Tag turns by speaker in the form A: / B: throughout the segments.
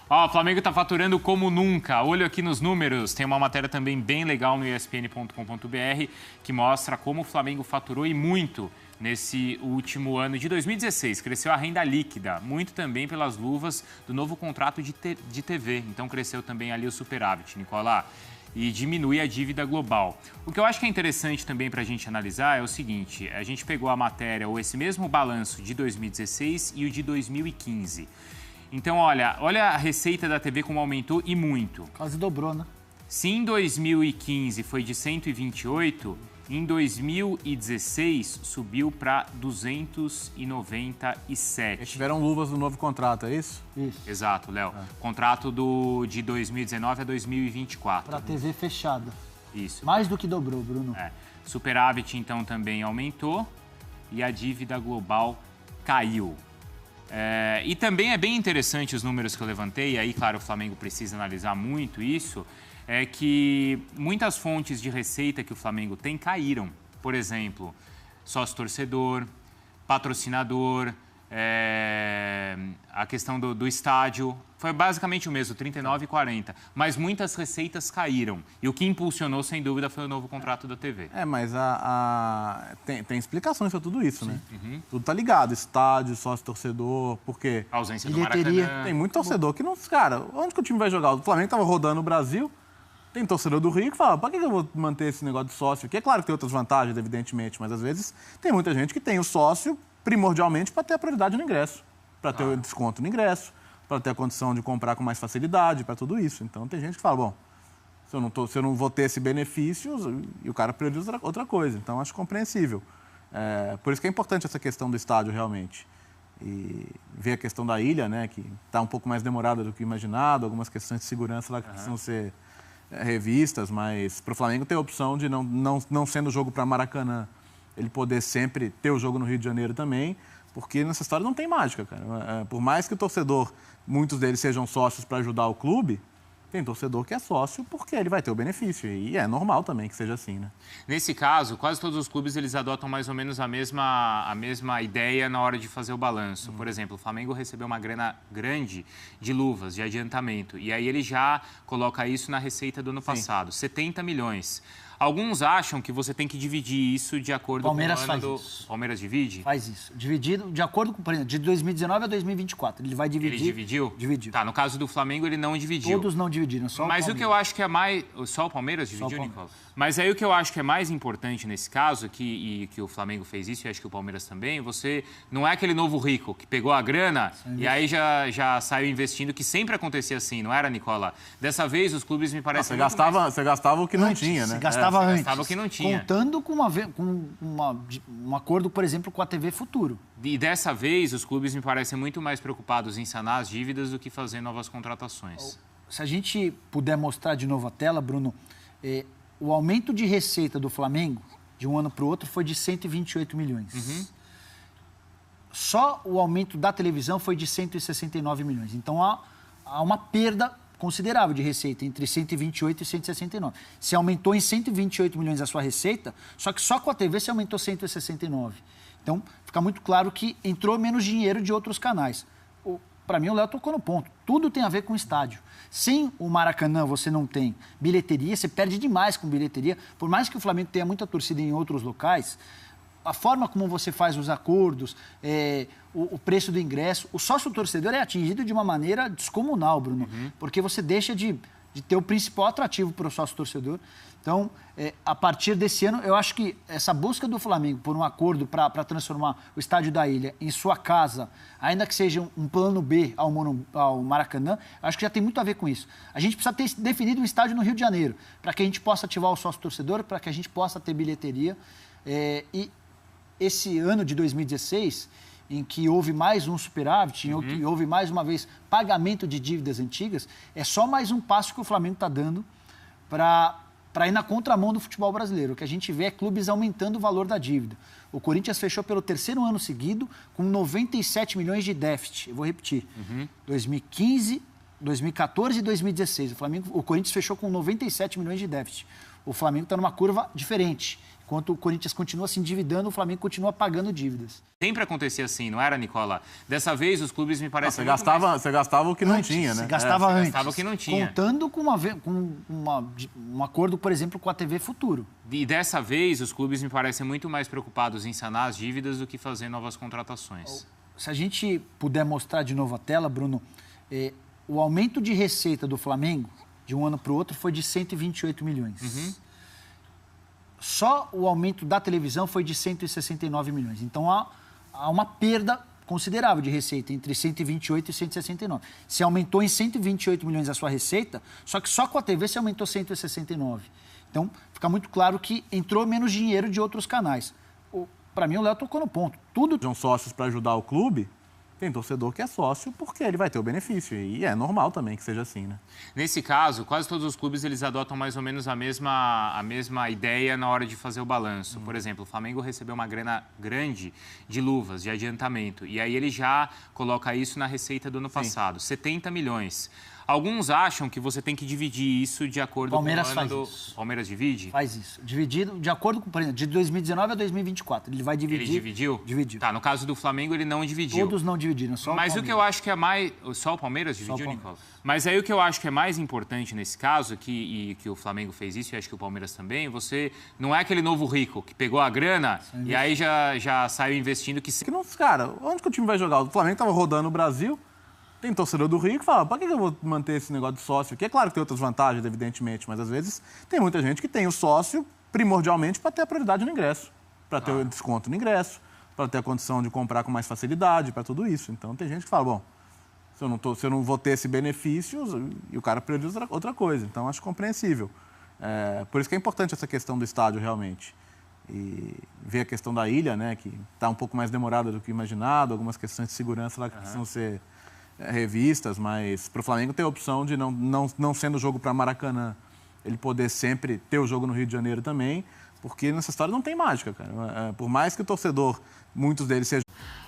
A: Ó, o Flamengo está faturando como nunca. Olho aqui nos números. Tem uma matéria também bem legal no espn.com.br que mostra como o Flamengo faturou e muito nesse último ano de 2016. Cresceu a renda líquida, muito também pelas luvas do novo contrato de TV. Então cresceu também ali o superávit, Nicola, e diminui a dívida global. O que eu acho que é interessante também para a gente analisar é o seguinte: a gente pegou a matéria, ou esse mesmo balanço de 2016 e o de 2015. Então, olha a receita da TV como aumentou e muito.
B: Quase dobrou, né?
A: Se em 2015 foi de 128, em 2016 subiu para 297.
C: Eles tiveram luvas no novo contrato, é isso?
B: Isso.
A: Exato, Léo. Contrato de 2019 a 2024.
B: Para TV fechada.
A: Isso.
B: Mais do que dobrou, Bruno.
A: Superávit, então, também aumentou e a dívida global caiu. E também é bem interessante os números que eu levantei, e aí, claro, o Flamengo precisa analisar muito isso, é que muitas fontes de receita que o Flamengo tem caíram. Por exemplo, sócio-torcedor, patrocinador, a questão do estádio. Foi basicamente o mesmo, 39 e 40. Mas muitas receitas caíram. E o que impulsionou, sem dúvida, foi o novo contrato da TV.
C: Mas tem explicações para tudo isso, né? Uhum. Tudo tá ligado. Estádio, sócio-torcedor, por quê?
A: A ausência
B: bilheteria
A: do Maracanã.
C: Tem muito torcedor que não... Cara, onde que o time vai jogar? O Flamengo tava rodando no Brasil, tem torcedor do Rio que fala, para que eu vou manter esse negócio de sócio? Que é claro que tem outras vantagens, evidentemente, mas às vezes tem muita gente que tem o sócio primordialmente para ter a prioridade no ingresso, para ter o desconto no ingresso, para ter a condição de comprar com mais facilidade, para tudo isso. Então, tem gente que fala, bom, se eu não vou ter esse benefício, e o cara prioriza outra coisa. Então, acho compreensível. Por isso que é importante essa questão do estádio, realmente. E ver a questão da ilha, né, que está um pouco mais demorada do que imaginado, algumas questões de segurança lá que precisam ser revistas, mas para o Flamengo ter a opção de, não sendo jogo para Maracanã, ele poder sempre ter o jogo no Rio de Janeiro também, porque nessa história não tem mágica, cara. Por mais que o torcedor, muitos deles sejam sócios para ajudar o clube, tem torcedor que é sócio porque ele vai ter o benefício. E é normal também que seja assim, né?
A: Nesse caso, quase todos os clubes eles adotam mais ou menos a mesma ideia na hora de fazer o balanço. Por exemplo, o Flamengo recebeu uma grana grande de luvas, de adiantamento. E aí ele já coloca isso na receita do ano passado, 70 milhões. Alguns acham que você tem que dividir isso de acordo
B: Palmeiras
A: com o ano
B: faz
A: do...
B: isso.
A: Palmeiras divide?
B: Faz isso. Dividido de acordo com, por exemplo, de 2019 a 2024. Ele vai dividir.
A: Ele dividiu?
B: Dividiu.
A: Tá, no caso do Flamengo ele não dividiu.
B: Todos não dividiram, só o
A: Mas
B: Palmeiras.
A: o que eu acho que é mais... Só o Palmeiras dividiu, Nicola? Mas aí o que eu acho que é mais importante nesse caso, que o Flamengo fez isso, e acho que o Palmeiras também, você não é aquele novo rico que pegou a grana e aí já saiu investindo, que sempre acontecia assim, não era, Nicola? Dessa vez os clubes me parecem...
C: Você gastava o que não tinha, né?
B: Você gastava antes.
A: Gastava o que não tinha.
B: Contando com um acordo, por exemplo, com a TV Futuro.
A: E dessa vez os clubes me parecem muito mais preocupados em sanar as dívidas do que fazer novas contratações.
B: Se a gente puder mostrar de novo a tela, Bruno, o aumento de receita do Flamengo, de um ano para o outro, foi de 128 milhões. Uhum. Só o aumento da televisão foi de 169 milhões. Então, há uma perda considerável de receita, entre 128 e 169. Se aumentou em 128 milhões a sua receita, só que só com a TV se aumentou 169. Então, fica muito claro que entrou menos dinheiro de outros canais. Para mim, o Léo tocou no ponto. Tudo tem a ver com o estádio. Sem o Maracanã, você não tem bilheteria, você perde demais com bilheteria. Por mais que o Flamengo tenha muita torcida em outros locais, a forma como você faz os acordos, o preço do ingresso, o sócio-torcedor é atingido de uma maneira descomunal, Bruno, porque você deixa de ter o principal atrativo para o sócio-torcedor. Então, a partir desse ano, eu acho que essa busca do Flamengo por um acordo para transformar o Estádio da Ilha em sua casa, ainda que seja um plano B ao Maracanã, acho que já tem muito a ver com isso. A gente precisa ter definido um estádio no Rio de Janeiro, para que a gente possa ativar o sócio-torcedor, para que a gente possa ter bilheteria. E esse ano de 2016, em que houve mais um superávit, em que houve mais uma vez pagamento de dívidas antigas, é só mais um passo que o Flamengo está dando para ir na contramão do futebol brasileiro. O que a gente vê é clubes aumentando o valor da dívida. O Corinthians fechou pelo terceiro ano seguido com 97 milhões de déficit. Eu vou repetir. 2015, 2014 e 2016. O Corinthians fechou com 97 milhões de déficit. O Flamengo está numa curva diferente. Enquanto o Corinthians continua se endividando, o Flamengo continua pagando dívidas.
A: Sempre acontecia assim, não era, Nicola? Dessa vez, os clubes me parecem...
C: Você gastava o que não tinha, né?
B: Você gastava antes.
A: Gastava o que não tinha.
B: Contando com um acordo, por exemplo, com a TV Futuro.
A: E dessa vez, os clubes me parecem muito mais preocupados em sanar as dívidas do que fazer novas contratações.
B: Se a gente puder mostrar de novo a tela, Bruno, o aumento de receita do Flamengo, de um ano para o outro, foi de 128 milhões. Só o aumento da televisão foi de 169 milhões. Então, há uma perda considerável de receita entre 128 e 169. Se aumentou em 128 milhões a sua receita, só que só com a TV se aumentou 169. Então, fica muito claro que entrou menos dinheiro de outros canais. Para mim, o Léo tocou no ponto. Tudo...
C: São sócios para ajudar o clube. Tem torcedor que é sócio porque ele vai ter o benefício. E é normal também que seja assim, né?
A: Nesse caso, quase todos os clubes eles adotam mais ou menos a mesma ideia na hora de fazer o balanço. Por exemplo, o Flamengo recebeu uma grana grande de luvas, de adiantamento. E aí ele já coloca isso na receita do ano passado, 70 milhões. Alguns acham que você tem que dividir isso de acordo
B: Palmeiras
A: com o ano
B: faz
A: do...
B: isso.
A: Palmeiras divide?
B: Faz isso. Dividido de acordo com, por exemplo, de 2019 a 2024. Ele vai dividir.
A: Ele dividiu?
B: Dividiu.
A: Tá, no caso do Flamengo ele não dividiu.
B: Todos não dividiram, só o
A: Mas
B: Palmeiras.
A: o que eu acho que é mais... Só o Palmeiras dividiu, Nicola? Mas aí o que eu acho que é mais importante nesse caso, que o Flamengo fez isso, e acho que o Palmeiras também, você não é aquele novo rico que pegou a grana e aí já saiu investindo que...
C: Cara, onde que o time vai jogar? O Flamengo estava rodando o Brasil, tem torcedor do Rio que fala, para que eu vou manter esse negócio de sócio? Que é claro que tem outras vantagens, evidentemente, mas às vezes tem muita gente que tem o sócio primordialmente para ter a prioridade no ingresso, para ter o desconto no ingresso, para ter a condição de comprar com mais facilidade, para tudo isso. Então tem gente que fala, bom, se eu não vou ter esse benefício, e o cara prioriza outra coisa. Então acho compreensível. Por isso que é importante essa questão do estádio realmente. E ver a questão da ilha, né, que está um pouco mais demorada do que imaginado, algumas questões de segurança lá que precisam ser revistas, mas para o Flamengo ter a opção de não sendo jogo para Maracanã, ele poder sempre ter o jogo no Rio de Janeiro também, porque nessa história não tem mágica, cara. Por mais que o torcedor, muitos deles sejam...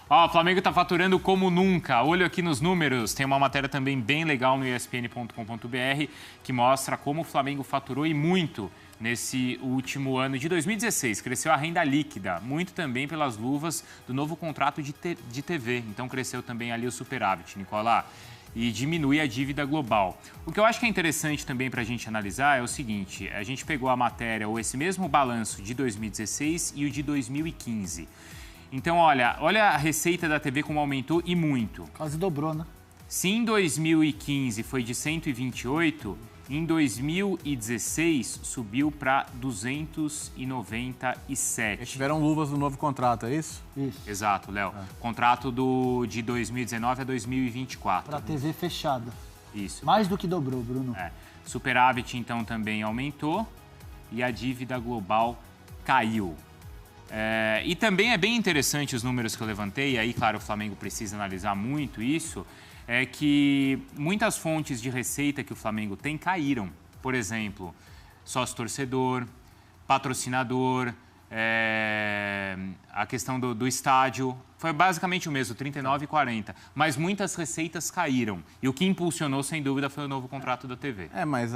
A: O Flamengo está faturando como nunca. Olho aqui nos números. Tem uma matéria também bem legal no ESPN.com.br que mostra como o Flamengo faturou e muito nesse último ano de 2016. Cresceu a renda líquida, muito também pelas luvas do novo contrato de TV. Então cresceu também ali o superávit, Nicola, e diminui a dívida global. O que eu acho que é interessante também para a gente analisar é o seguinte, a gente pegou a matéria, ou esse mesmo balanço de 2016 e o de 2015. Então, olha a receita da TV como aumentou e muito.
B: Quase dobrou, né?
A: Se em 2015 foi de 128, em 2016 subiu para 297.
C: Eles tiveram luvas do novo contrato, é isso?
B: Isso.
A: Exato, Léo. Contrato de 2019 a 2024.
B: Para TV fechada.
A: Isso.
B: Mais do que dobrou, Bruno.
A: Superávit, então, também aumentou e a dívida global caiu. E também é bem interessante os números que eu levantei, e aí, claro, o Flamengo precisa analisar muito isso, é que muitas fontes de receita que o Flamengo tem caíram. Por exemplo, sócio-torcedor, patrocinador, a questão do estádio. Foi basicamente o mesmo, 39 e 40. Mas muitas receitas caíram. E o que impulsionou, sem dúvida, foi o novo contrato da TV.
C: Mas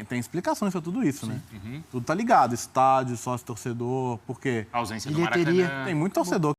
C: tem explicações para tudo isso, né? Tudo tá ligado. Estádio, sócio-torcedor, porque...
A: A ausência do
B: Bilheteria.
A: Maracanã.
C: Tem muito torcedor